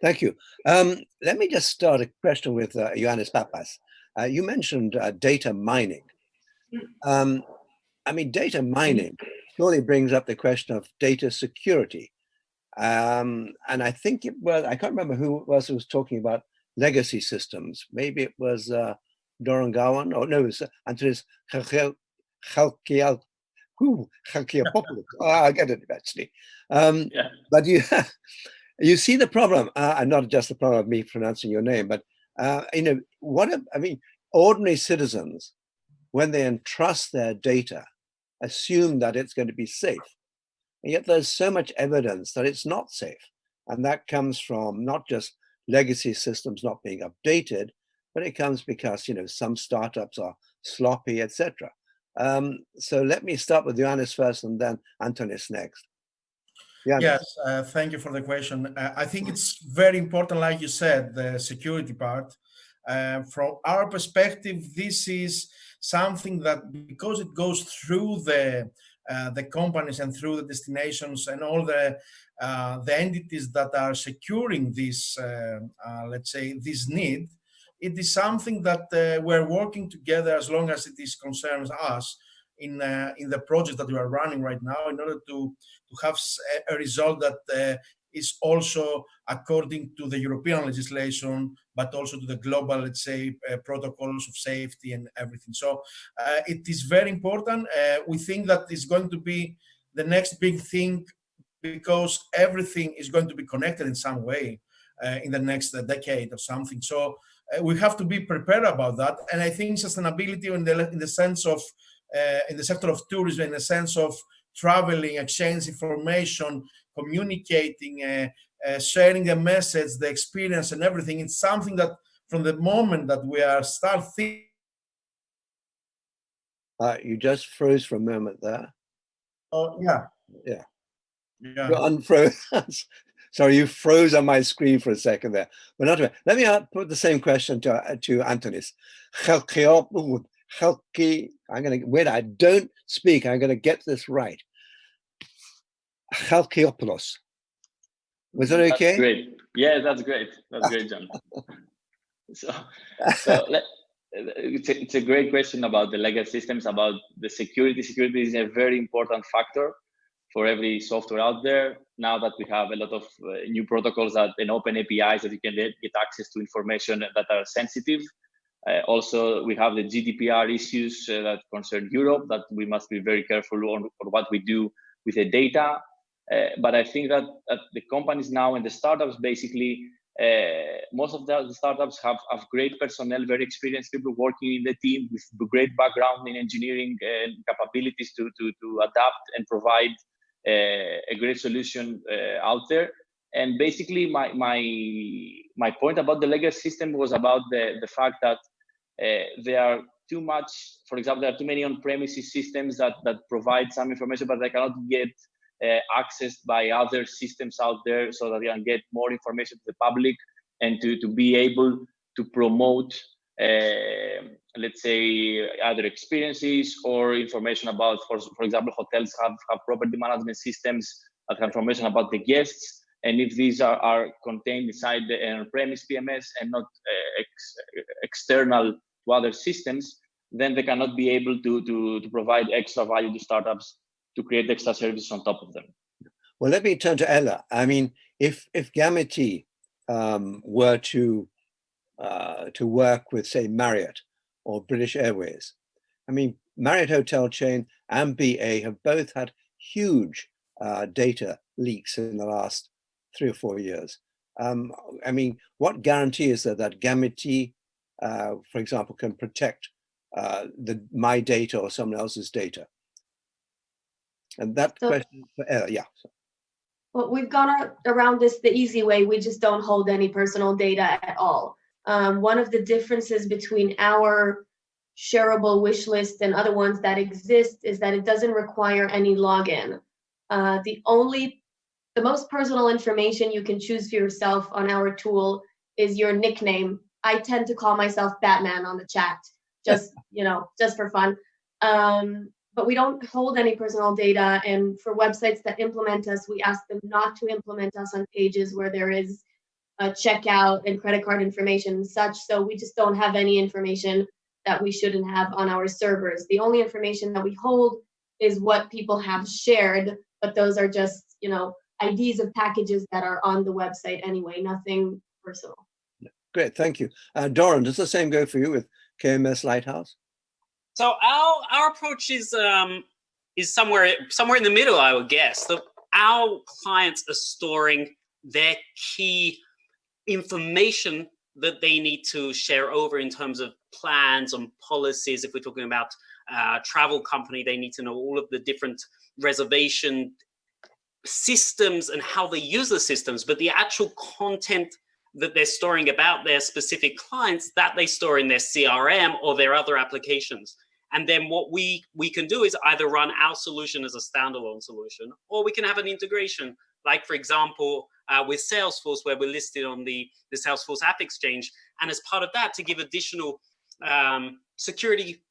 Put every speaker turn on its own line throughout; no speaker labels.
Thank you. Let me just start a question with Ioannis Papas. You mentioned data mining. I mean, data mining surely brings up the question of data security. And I think it was, I can't remember who it was who was talking about legacy systems. Maybe it was Doron Gowan, or no, it was Antonis Chalkiel. Chalkiopoulos. I get it actually.
Yeah.
But you see the problem, and not just the problem of me pronouncing your name, but I mean, ordinary citizens, when they entrust their data, assume that it's going to be safe. And yet there's so much evidence that it's not safe. And that comes from not just legacy systems not being updated, but it comes because, some startups are sloppy, etc. So let me start with Ioannis first and then Antonis next. Ioannis.
Yes, thank you for the question. I think it's very important, like you said, the security part. From our perspective, this is something that, because it goes through the companies and through the destinations and all the entities that are securing this, let's say, this need, it is something that we're working together as long as it is concerns us in the project that we are running right now, in order to have a result that is also according to the European legislation, but also to the global, let's say, protocols of safety and everything. So it is very important. We think that it's going to be the next big thing, because everything is going to be connected in some way in the next decade or something. So we have to be prepared about that. And I think sustainability in the sense of in the sector of tourism, in the sense of traveling, exchange information, communicating, sharing the message, the experience and everything, it's something that from the moment that we are start thinking.
You just froze for a moment there.
Oh, yeah.
Yeah.
Yeah.
You unfroze. Sorry, you froze on my screen for a second there. But not let me put the same question to Antonis. I'm going to wait. I don't speak. I'm going to get this right. Chalkiopoulos. Was that okay?
That's great. Yeah, that's great. That's great, John. So it's a great question about the legacy systems, about the security. Security is a very important factor for every software out there. Now that we have a lot of new protocols and open APIs that you can get access to information that are sensitive. Also, we have the GDPR issues that concern Europe, that we must be very careful on what we do with the data. But I think that the companies now and the startups, basically, most of the startups have great personnel, very experienced people working in the team with great background in engineering and capabilities to adapt and provide a great solution out there. And basically, my point about the legacy system was about the fact that there are too much, for example, there are too many on-premises systems that provide some information, but they cannot get accessed by other systems out there, so that they can get more information to the public and to be able to promote, let's say, other experiences or information about, for example, hotels have property management systems that have information about the guests. And if these are contained inside the on-premise PMS and not external to other systems, then they cannot be able to provide extra value to startups to create extra services on top of them.
Well, let me turn to Ella. I mean, if Gamete were to work with, say, Marriott or British Airways, I mean, Marriott hotel chain and BA have both had huge data leaks in the last 3 or 4 years. I mean, what guarantee is there that Gamete, for example, can protect my data or someone else's data? And that question for Ella, yeah.
Well, we've gone around this the easy way. We just don't hold any personal data at all. One of the differences between our shareable wish list and other ones that exist is that it doesn't require any login. The most personal information you can choose for yourself on our tool is your nickname. I tend to call myself Batman on the chat, just for fun. But we don't hold any personal data, and for websites that implement us, we ask them not to implement us on pages where there is checkout and credit card information and such. So we just don't have any information that we shouldn't have on our servers. The only information that we hold is what people have shared, but those are just, IDs of packages that are on the website anyway, nothing personal.
Great, thank you. Doran, does the same go for you with KMS Lighthouse?
So our approach is somewhere in the middle, I would guess. Our clients are storing their key information that they need to share over in terms of plans and policies. If we're talking about travel company, they need to know all of the different reservation systems and how they use the systems, but the actual content that they're storing about their specific clients, that they store in their CRM or their other applications. And then what we can do is either run our solution as a standalone solution, or we can have an integration, like, for example, with Salesforce, where we're listed on the Salesforce App Exchange. And as part of that, to give additional security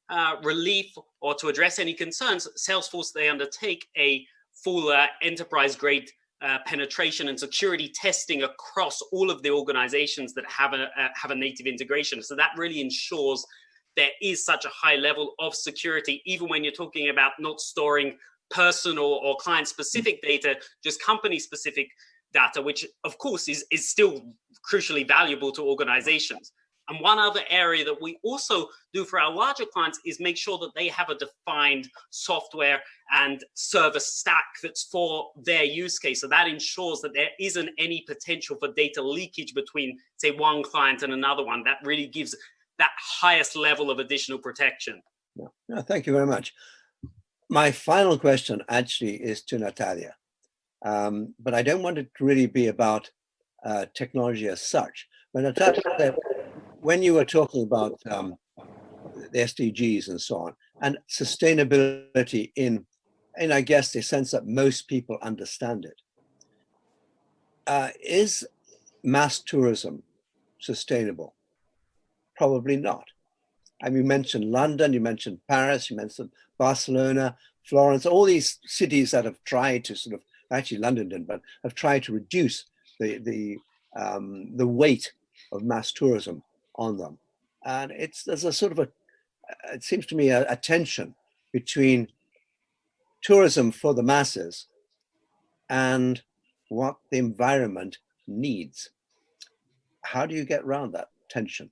relief or to address any concerns, Salesforce, they undertake a full enterprise-grade penetration and security testing across all of the organizations that have a native integration. So that really ensures there is such a high level of security, even when you're talking about not storing personal or client-specific data, just company-specific data, which of course is still crucially valuable to organizations. And one other area that we also do for our larger clients is make sure that they have a defined software and service stack that's for their use case. So that ensures that there isn't any potential for data leakage between, say, one client and another one. That really gives that highest level of additional protection.
Yeah, thank you very much. My final question actually is to Natalia, but I don't want it to really be about technology as such. But Natalia, when you were talking about the SDGs and so on, and sustainability in I guess the sense that most people understand it, is mass tourism sustainable? Probably not. I mean, you mentioned London, you mentioned Paris, you mentioned Barcelona, Florence, all these cities that have tried to sort of, actually London didn't, but have tried to reduce the weight of mass tourism on them. And there's a sort of it seems to me a tension between tourism for the masses and what the environment needs. How do you get around that tension?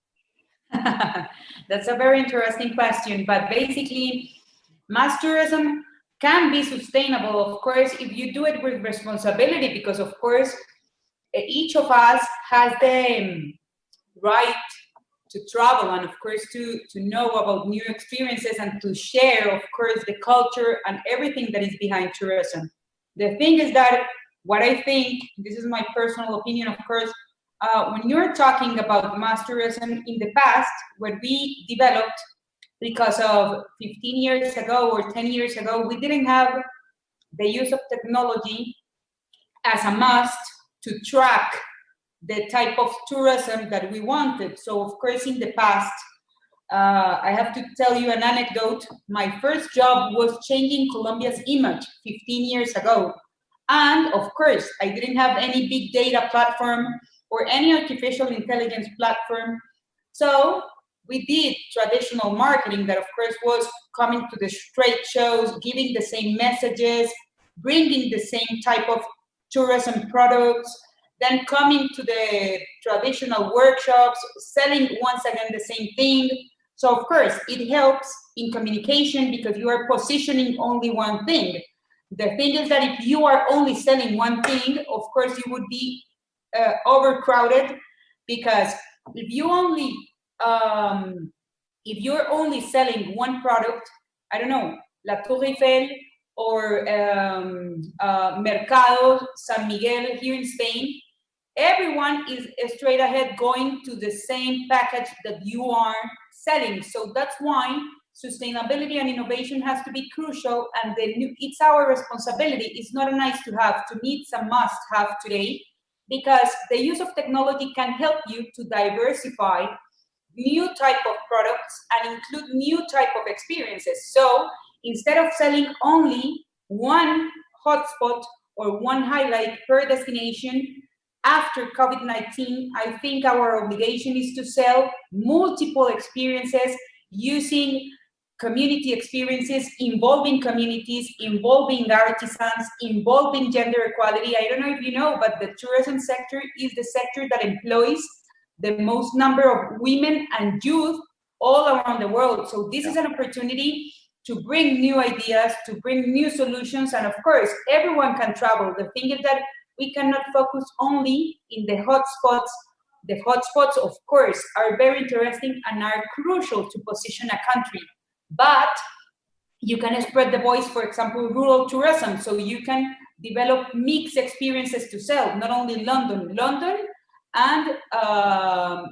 That's a very interesting question, but basically mass tourism can be sustainable, of course, if you do it with responsibility, because of course each of us has the right to travel and of course to know about new experiences and to share, of course, the culture and everything that is behind tourism. The thing is that what I think, this is my personal opinion, of course, when you're talking about mass tourism in the past, what we developed because of 15 years ago or 10 years ago, we didn't have the use of technology as a must to track the type of tourism that we wanted. So of course, in the past, I have to tell you an anecdote. My first job was changing Colombia's image 15 years ago. And of course, I didn't have any big data platform or any artificial intelligence platform. So we did traditional marketing that of course was coming to the trade shows, giving the same messages, bringing the same type of tourism products, then coming to the traditional workshops, selling once again the same thing. So of course it helps in communication because you are positioning only one thing. The thing is that if you are only selling one thing, of course you would be overcrowded, because if you're only selling one product, I don't know, La Tour Eiffel or Mercado San Miguel here in Spain, everyone is straight ahead going to the same package that you are selling. So that's why sustainability and innovation has to be crucial, and it's our responsibility. It's not a nice to have. To me, it's a must have today, because the use of technology can help you to diversify new type of products and include new type of experiences. So instead of selling only one hotspot or one highlight per destination, after COVID-19, I think our obligation is to sell multiple experiences using community experiences, involving communities, involving artisans, involving gender equality. I don't know if you know, but the tourism sector is the sector that employs the most number of women and youth all around the world. So this is an opportunity to bring new ideas, to bring new solutions, and of course, everyone can travel. The thing is that we cannot focus only in the hotspots. The hotspots, of course, are very interesting and are crucial to position a country. But you can spread the voice, for example, rural tourism, so you can develop mixed experiences to sell, not only London and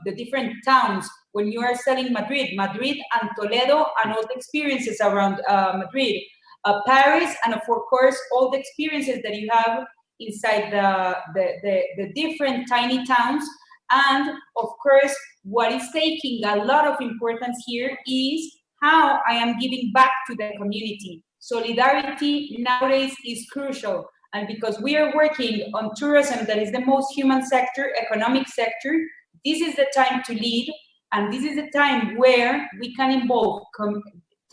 the different towns. When you are selling Madrid and Toledo and all the experiences around Madrid, Paris, and of course, all the experiences that you have inside the different tiny towns. And of course, what is taking a lot of importance here is how I am giving back to the community. Solidarity nowadays is crucial. And because we are working on tourism, that is the most human sector, economic sector, this is the time to lead. And this is the time where we can involve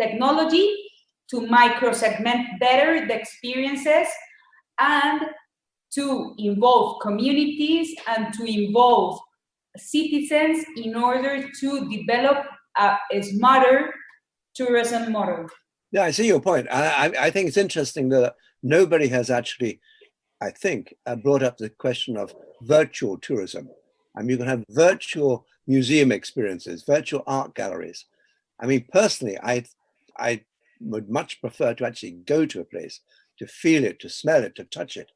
technology to micro-segment better the experiences and to involve communities and to involve citizens in order to develop a smarter tourism model.
Yeah, I see your point. I think it's interesting that nobody has actually, I think, brought up the question of virtual tourism. I mean, you can have virtual museum experiences, virtual art galleries. I mean, personally, I would much prefer to actually go to a place, to feel it, to smell it, to touch it.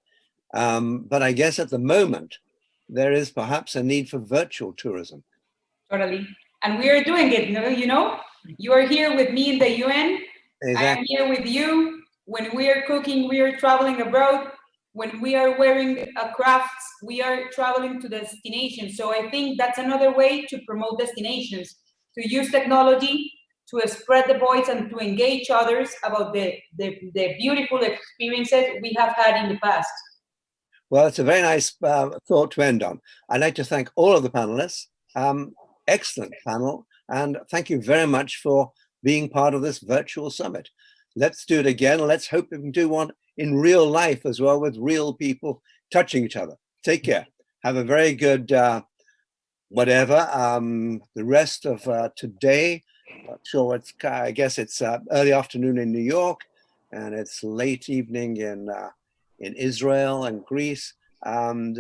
But I guess at the moment, there is perhaps a need for virtual tourism.
Totally. And we are doing it, you know? You are here with me in the UN. Exactly. I am here with you. When we are cooking, we are traveling abroad. When we are wearing crafts, we are traveling to destinations. So I think that's another way to promote destinations, to use technology to spread the voice and to engage others about the beautiful experiences we have had in the past.
Well, it's a very nice thought to end on. I'd like to thank all of the panelists. Excellent panel. And thank you very much for being part of this virtual summit. Let's do it again. Let's hope we can do one in real life as well, with real people touching each other. Take care. Have a very good the rest of today. Not sure it's, I guess it's early afternoon in New York, and it's late evening in Israel and Greece. And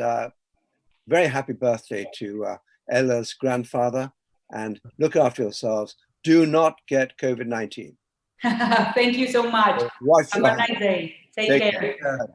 very happy birthday to Ella's grandfather, and look after yourselves. Do not get COVID-19.
Thank you so much. Have a nice day. Take care.